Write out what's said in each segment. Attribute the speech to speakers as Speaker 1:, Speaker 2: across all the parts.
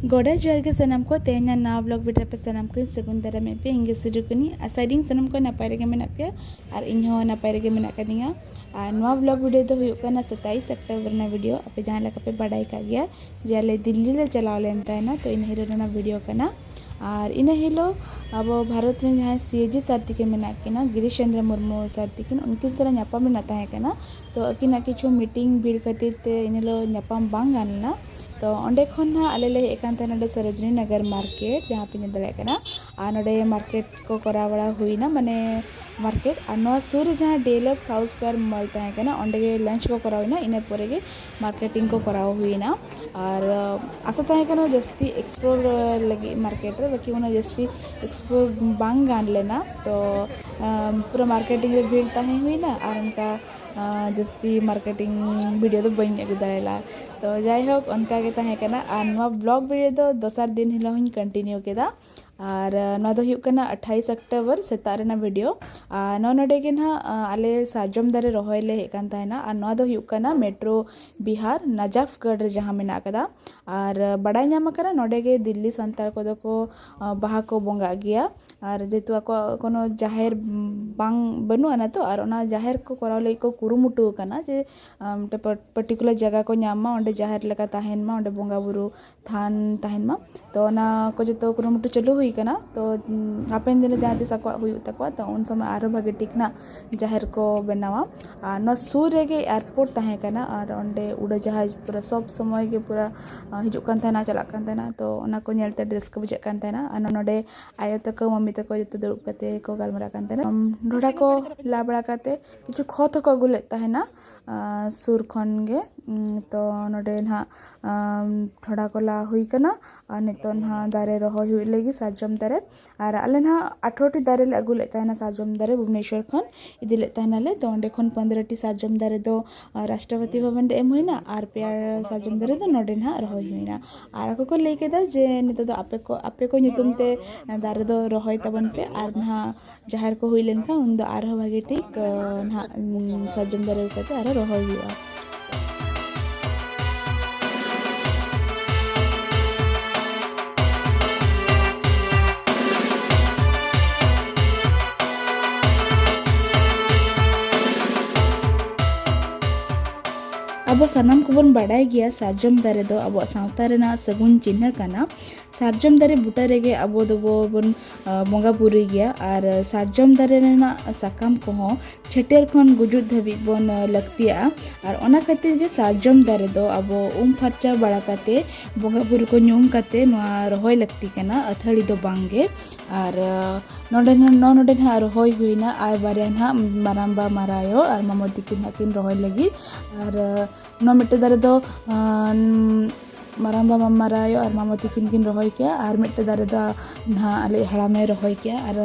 Speaker 1: गोड़ा जोर के सनम को तेना ना व्लॉग वीडियो पे सनम को सगुन दारा में पे इंगे शुरू कनी आसाइडिंग सनम को नपाय रेगे मेना पे और इनहो नपाय रेगे मेना कदिंगा और नवा व्लॉग वीडियो दो हुयुक कना 27 अक्टूबर ना वीडियो अपे जहां लका पे बड़ाई का गया जे आले दिल्ली ले चलाव लेन ताइना तो इन हिरो ना वीडियो कना और इन हिलो अब भारत रे जहां सीएजी सर तिकिन मेना किना गिरीश चंद्र मुर्मू सर तिकिन उनकिन सरा न्यापाम मेना ताहे कना तो अकिना किछु मीटिंग भीड़ खातिर ते इन हिलो न्यापाम बांग गानना तो अंडे खन ना आले ले एकांता नडे सरोजनी नगर मार्केट जहाँ पे दले कना आ नडे मार्केट को करा बड़ा हुईना माने मार्केट आ नो सुर जहाँ डेलर साउथ स्क्वायर मॉल ताहे कना अंडे के लंच को करा हुईना इने परे के मार्केटिंग को करा हुईना और आशा ताहे कना जस्ती एक्सप्लोर लगी मार्केट रे बाकी उना जस्ती एक्सप्लोर बांग गान लेना तो पूरा मार्केटिंग रे भीड़ ताहे हुईना और उनका जस्ती मार्केटिंग वीडियो तो बइन अगु दायला तो जाय होक उनका के ताहे कना आ नवा ब्लॉग वीडियो दो दोसर दिन हिलो हिन कंटिन्यू केदा और नवा दो हुयुक कना 28 अक्टूबर सेतार रेना वीडियो आ नो नडे के ना आले साजम दारे रोहय ले हेकान ताहेना आ नवा दो हुयुक कना मेट्रो बिहार नजाफगढ़ रे जहां मेना कदा और बड़ाई नाम करा नोडे के दिल्ली संताल को को बाहा को बोंगा गया और जेतु को कोनो जाहेर बांग बनु आना तो और ओना जाहेर को कराव ले को कुरुमुटु कना जे पर्टिकुलर जगह को नामा ओंडे जाहेर लेका ताहेन मा ओंडे बोंगा बुरु थान ताहेन मा तो ओना को जतो कुरुमुटु चलु हुई कना तो हापेन दिन जहां तिस को हुई तको तो उन समय आरो भागे टिकना जाहेर को बनावा आ न सुर रे के एयरपोर्ट ताहे कना और ओंडे उड़ा जहाज पूरा सब समय के पूरा हिजुक कान थाना चला कान थाना तो ओना को नेलते ड्रेस को बुझे कान थाना आ नोडे आयो तक मम्मी तक जतो दुड़ुब कते को गालमरा कान थाना ढोडा को लाबड़ा काते किछु खत को गुले ताहेना सुर खन गे तो नोडे ना थोड़ा को ला हुई कना और नितो ना दारे रहोय हुई लेगी सारजम दारे और आले ना 18टी दारे ले अगु लेता है ना सारजम दारे भुवनेश्वर खन इदी लेता है ना ले तो ओंडे खन 15टी सारजम दारे दो राष्ट्रपति भवन एम हुईना और पेयर सारजम दारे दो नोडे ना रहोय हुईना और को ले केदा जे नितो दो आपे को नितुम ते दारे दो रहोय तबन पे और ना जाहिर को हुई लेन का उन दो आरो भागे ठीक ना सारजम दारे कते आरो रहोय हुआ अब सानाम को बन बड़ाई गया सारजम दारे दो अब सावता रेना सगुन चिन्ह कना सारजम दारे बुटा रेगे अब दो बन बोंगा बुरी गया और सारजम दारे रेना साकाम को छेटेर खन गुजुद धबी बन लगतिया और ओना खातिर गे सारजम दारे दो अब फरचा बड़ा काते बोंगा बुरी को नुम काते नोआ रहोय लगती कना अथड़ी दो बांगे और नोडे ना रहोय हुईना और बारे ना माराम्बा मारायो और मामोदी किन रहोय लगी और नो मिट्टे दारे दो माराम्बा मामारायो और मामोदी किन रहोय किया और मिट्टे दारे दो ना आले हड़ामे रहोय किया और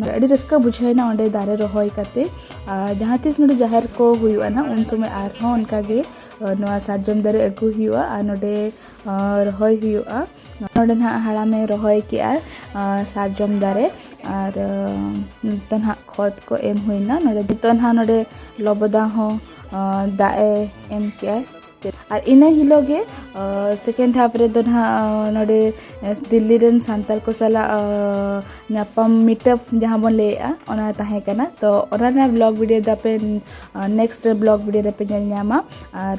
Speaker 1: अड़ी रस्का बुझाइना ओंडे दारे रहोय काते जहाँ तीस नोडे जाहिर को हुआ ना उन समय आरहों उनका गे नोआ सारजम दारे अगु हुआ और नोडे रहोय हुआ नोडे ना हड़ामे रहोय किया सारजम दारे और तो ना खत को एम हुईना नोडे तो ना नोडे लोबदा हो दाए एम किया और इना हिलोगे सेकेंड हाफ रे दो ना नोडे दिल्ली रेन सांताल को सला न्यापाम मीटअप जहाँ बन लेआ ओना ताहे कना तो ओना ना ब्लॉग वीडियो दापे नेक्स्ट ब्लॉग वीडियो रे पे न्यामा और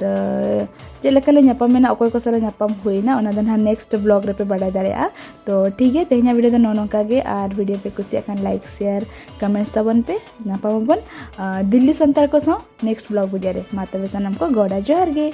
Speaker 1: जे लेकाले न्यापाम मेना ओकोय को सला न्यापाम हुईना ओना दो ना नेक्स्ट ब्लॉग रे पे बड़ा दाड़ेआ तो ठीक है तेहना वीडियो दो नोनका गे और वीडियो पे कुछ अकान लाइक शेयर कमेंट्स तबन पे न्यापाम बन दिल्ली सांताल को सो नेक्स्ट ब्लॉग वीडियो रे मातबे सनम को गोड़ा जोहार गे।